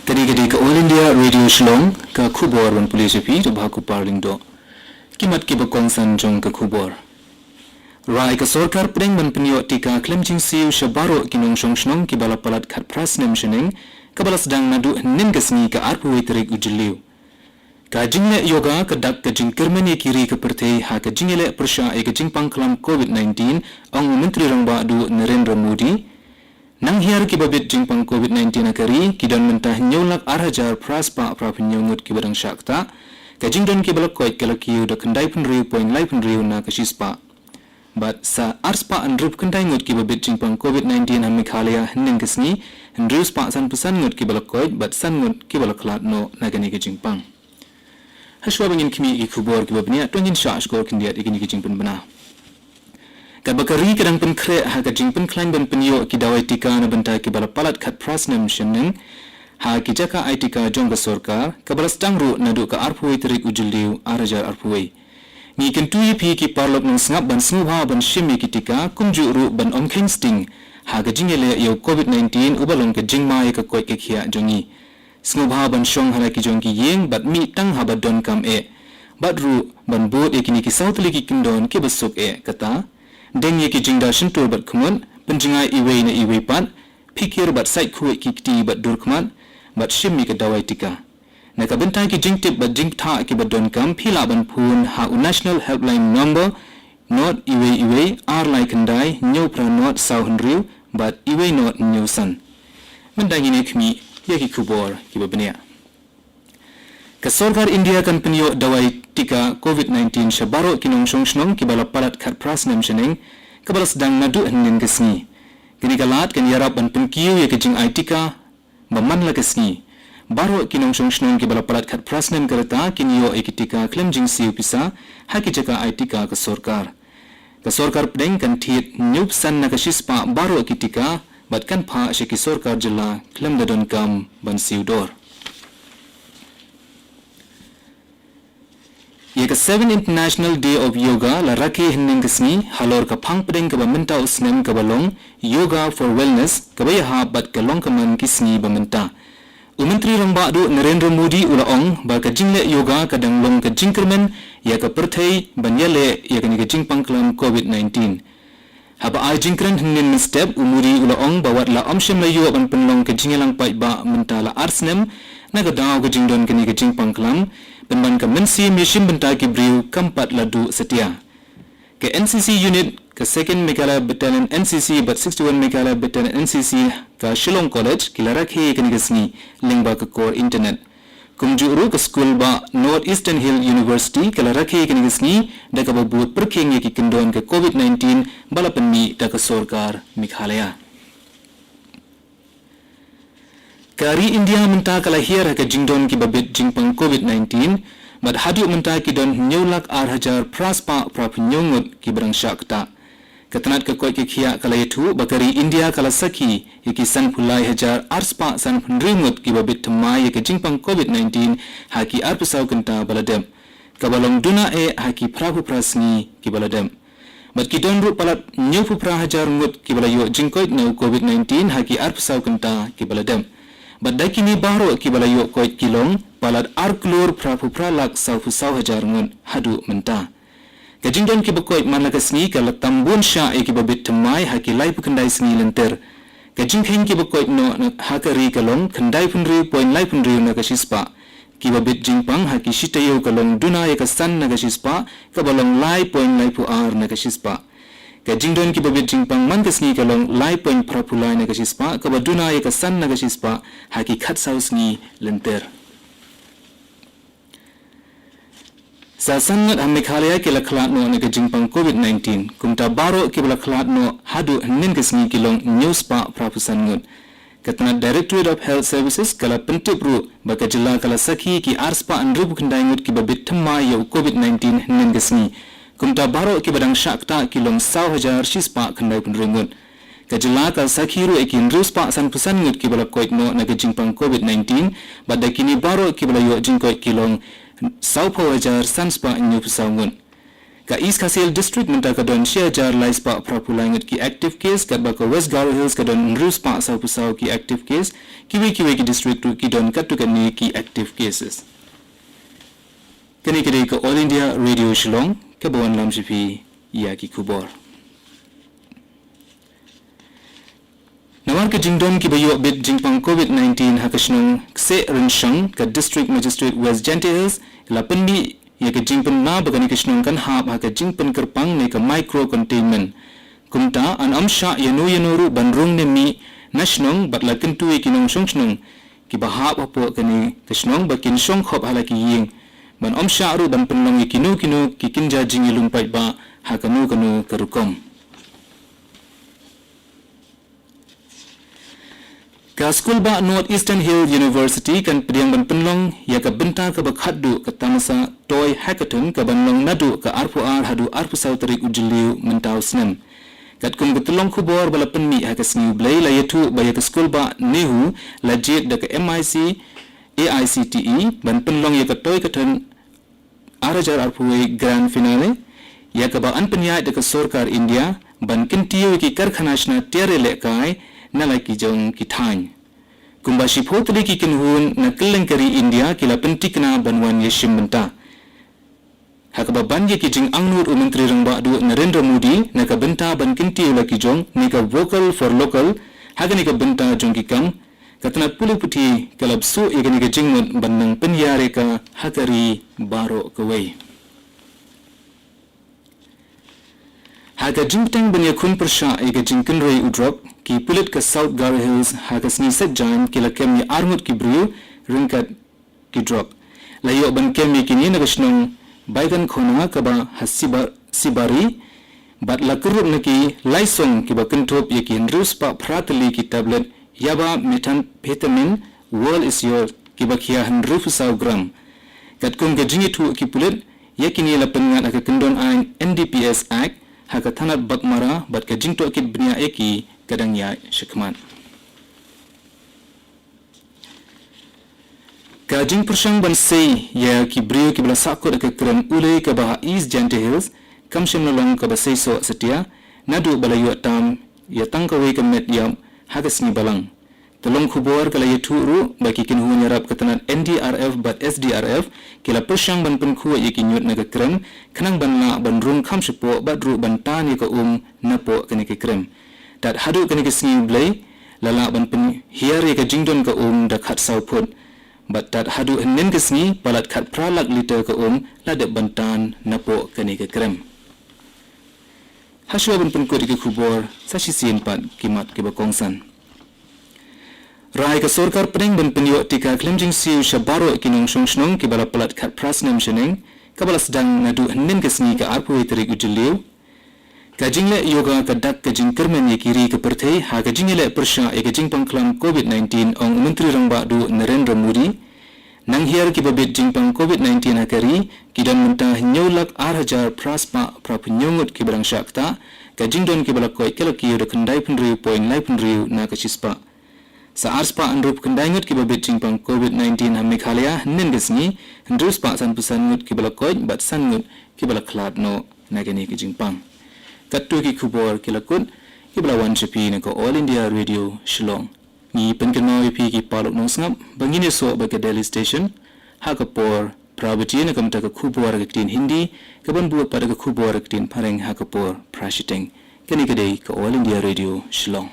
Kadi ke All India Radio Shillong ke khubor wan police pi to bhaku parling do kimat ki bakong san jong ke khubor rai ke sarkar preng man penyo tika klemjing siu shabaro kinong shong shnong ki bala palat khat pras nem shening ke balas dang nadu nin gasni ka arpu wetrik ujliu ka jingle yoga ke dak ke jing kermani kiri ke perthei ha ke jingle persha e ke jing pangklam covid-19 ang menteri rangba du Narendra Modi nang hiar ki babit jingpang COVID-19 akari ki don mentah nyolak arhajar praspa prapin nyongut ki badang syakta ka jingdon ki balak koit kalakiu da kendai penriu poin lai penriu na kasispa but sa arspa andrup kendai ngut ki babit jingpang COVID-19 ha Meghalaya ning kesni andriu spa san pesan ngut ki balak koit but san ngut ki balak lat no nagani ki jingpang haswa bangin kimi ki kubor ki babnia tonjin sha skor kindiat ikini ki jingpun bana Kabakari kadang penkre ha kajing penklain ban penyo ki dawai tika na bentai ki bala palat khat prasnem sheneng ha ki jaka ai tika jong ka sarkar kabalas tangru nadu ka arpuai terik ujuldiu arajar arpuai ni kentui pi ki parlok nang ngap ban snuha ban shimi ki tika kumju ru ban omkheng sting ha kajing ele yo covid-19 ubalong ka jingmai ka koi ke khia jongi snubha ban shong hala ki jong ki yeng bat mi tang ha badon kam e badru ban bod e kini ki sautli ki kindon ki basuk e kata Dengi ki jingda shintur bat kumun, penjingai iwei na iwei pat, pikir bat sait kuwait ki kiti bat dur kuman, bat shimmi ke dawai tika. Naka bentai ki jingtip bat jingta ki bat don kam, pila ban pun ha u national helpline number, not iwei ar lai kendai, nyau pra not sau henriu, bat iwei not nyau san. Mendangi ni kami, ya ki kubor ki babenia. Kasarkar India kan penyo dawai tika COVID-19 shabaro kinong shnong ki bala palat khat pras nem sheneng kabalas dang nadu nin kesni kini kalat kan yarap ban penkiu ye kejing ai tika baman la kesni baro kinong shnong ki bala palat khat pras nem karata kini yo ekitika klemjing siu pisa haki jaka ai tika kasarkar pedeng kan thit nyup san na kasispa baro ekitika bat kan pha sheki sarkar jilla klem dadon kam ban siu dor Ye ka 7 International Day of Yoga la rake hinning kesni halor ka phang pedeng ka bamenta usnem ka balong Yoga for Wellness ka bayaha bat ka long kaman kisni bamenta Menteri Rangba du Narendra Modi ulaong ba ka jingle yoga ka danglong ka jingkermen ya ka perthei banyale ya ka ni ka jingpang klam COVID-19 haba ai jingkren hinnin step umuri ulaong bawat la omshem la yo ban penlong ka jingelang pai ba mentala arsnem na ka daw ka jingdon ka ni ka jingpang klam penban ka mensi mission bentai ki briu kampat ladu setia ke NCC unit ke 2nd Meghalaya Battalion NCC but 61 Meghalaya Battalion NCC ka Shillong College kilara ke kani gasni lingba ka core internet kumjuru ka school ba North Eastern Hill University kilara ke kani gasni da ka babut perkheng ye ki kendon ka COVID-19 balapan mi da ka sarkar Meghalaya Kari India menta kala hiar ka jingdon ki babit jingpang COVID-19 bat hadu menta ki don nyolak arhajar praspa prap nyongut ki berang syakta katanat ka koi ki khia kala yetu bakari India kala saki yaki san pulai hajar arspa san penringut ki babit tmai yaki jingpang COVID-19 haki arpusau kenta baladem kabalong duna e haki prahu prasni ki baladem bat ki don ru palat nyopu prahajar ngut ki balayo jingkoit no COVID-19 haki arpusau kenta ki baladem Badai kini bahro ki balayo koit kilong palat arklur prapu pralak saufu sau hajar ngun hadu menta. Kajingdon ki bakoit manakasni kala tambun sya e ki babit temai haki lai pukendai sni lenter. Kajingkhen ki bakoit no hakari kalong kendai punri poin lai punri nakasispa. Ki babit jingpang haki shitayo kalong duna ya kasan nakasispa kabalong lai poin lai pu ar nakasispa. Kajingdon ki babit jingpang man kasni kalong lai poin prapulai nakasispa kabaduna ya kasan nakasispa haki khat sausni lenter. Sa sangat Meghalaya ki laklat no na kajingpang COVID-19 kumta baro ki laklat no hadu nin kasni kilong newspa prapusan ngut. Katna Directorate of Health Services kala pentip ru baka jilla kala saki ki arspa andrup kendai ngut ki babit thamma ya COVID-19 nin kasni kumta baro ki badang syakta kilong sau hajar shispa kendai penringut Kajela ka sakhiru ekin ruspa san pusan ngut ki bala koit no na jingpang COVID-19 badda kini baro ki bala yo jingkoi kilong saupo ajar sanspa nyu pusangun. Ka East Kasil District menta ka don share jar laispa prapulai ngut ki active case kat baka West Garo Hills ka don ruspa sau pusau ki active case kiwi ki district tu ki don katu kan ni ki active cases. Kini kini ka All India Radio Shillong ka bawan lam sipi ya ki kubor. Nawar ke jingdom ki bayo bit jingpang COVID-19 hakashnong kse renshang ka District Magistrate West Jante Hills la pendi ya ke jingpan na bagani kashnong kan hab ha ka jingpan kerpang ne ka micro containment kumta an amsha yanu banrung ne mi nashnong batla kentu e kinong shongshnong ki bahab apo kani kashnong bakin shong khop hala ki ying ban amsha ru ban penlong e kinu ki kinja jingilung pai ba ha kanu karukom. Ka school ba North Eastern Hill University kan pediang ban penlong ya ka bentar ka bakhadu ka tamasa toy hackathon ka banlong nadu ka R4R hadu R4 tarik ujliu mentau snem kat kum betulong khubor bala penmi ha ka sniu blai la yetu ba ya ka school ba nehu lajit da ka MIC AICTE ban penlong ya ka toy kathon arajar R4 grand finale ya ka ba an penya da ka sarkar India ban kintiu ki karkhanashna tere le kai nalai ki jong ki thang kumba shipotli ki kinhun na kelengkari India kila pentikna banwan yeshim benta hakaba banje ki jing angnur menteri rangba du Narendra Modi na ka benta ban kinti la ki jong ni ka vocal for local hagani ka benta jong ki kang katna pulu puti kalab su igani ka jing banang penyare ka hakari baro kawai haga jingtang banya kun persha ega jingkin roi udrop ki pulit ka South Garo Hills haga sni set jain ki la kem ni armut ki bru ringkat ki drop layo ban kem ni kini na gashnong baigan khona ka ba hasiba sibari bat la kurub na ki laisong ki ba kentop ye ki rus pa pratli ki tablet yaba methamphetamine world is your ki ba khia 100 gram kat kum ga jingitu ki pulit ye kini la pengat ka kendon ain NDPS Act haka thanat bakmara bat ka jingto kit bnia eki kadang ya shikman ka jing persang ban sei ya ki brio ki bla sakko ka kram ule ka ba East Jante Hills kamshim nolong ka ba sei so setia nadu balayu tam ya tangkawe ka met yam hagas ni balang tolong khubor kala yethuru baki kin hu nyarap katanat NDRF bat SDRF kila persang ban pen khu ye kinyut na ka kram khanang ban la ban rung kham sipo badru ban tan ye ka napo kani ka kram dat hadu kani ka sni blai lala ban pen hiar ye ka jingdon ka da khat sau phut bat dat hadu nen ka sni palat khat pralak liter ka la de ban tan napo kani ka kram haswa ban pen ko ka khubor sashi sin pat kimat ke ba kongsan Rai ka sarkar pring ban penyo tika klemjing siu shabaro kinong shongshnong ki bala palat khat prasnam sheneng ka bala sedang ngadu nen ka sni ka arpu tarik ujliu ka jingle yoga ka dak ka jing kermen ye kiri ka perthei ha ka jingle persha e ka jing pangklam COVID-19 ong menteri rangba du Narendra Modi nang hiar ki babit jing pang COVID-19 hakari kidan menta nyolak 8000 praspa prapunyongut ki barang syakta ka jingdon ki bala koi kelaki de kendai penriu point lai penriu na ka chispa sa arspa andrup kendaingut ki babit jingpang COVID-19 ha Meghalaya nen gesni ndruspa san pusangut ki balakoi bat sangut ki balaklat no nagani ki jingpang kattu ki khubor ki lakut ki balawan chepi ne ko All India Radio Shillong ni penkenau pi ki palok no sngap bangine so ba ke Delhi station ha ka por pravati ne kamta ka khubor ka tin Hindi ka ban bu pada ka khubor ka tin phareng ha ka por prashiteng kani ka dei ka All India Radio Shillong